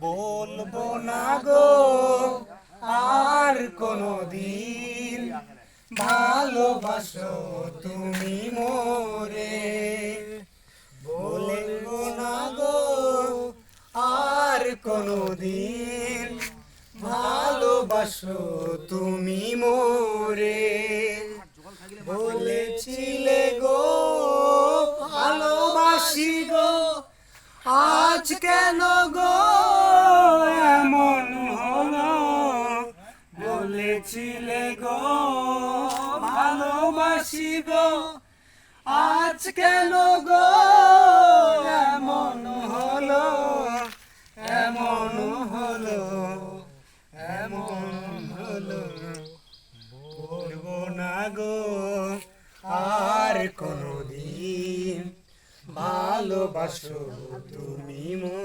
বলবো না গো আর কোনদিন ভালোবাসো তুমি মোরে। বলবো না গো আর কোনদিন ভালোবাসো তুমি মোরে। বলেছিলে গো ভালোবাসি গো, আজ কেন গো এমন হলো? বলেছিলে গো ভালোবাসি গো, আজ কেন গো এমন হলো? এমন হলো, এমন হলো। বলবো না গো আর কোনদিন ভালোবাসো তুমি মোরে।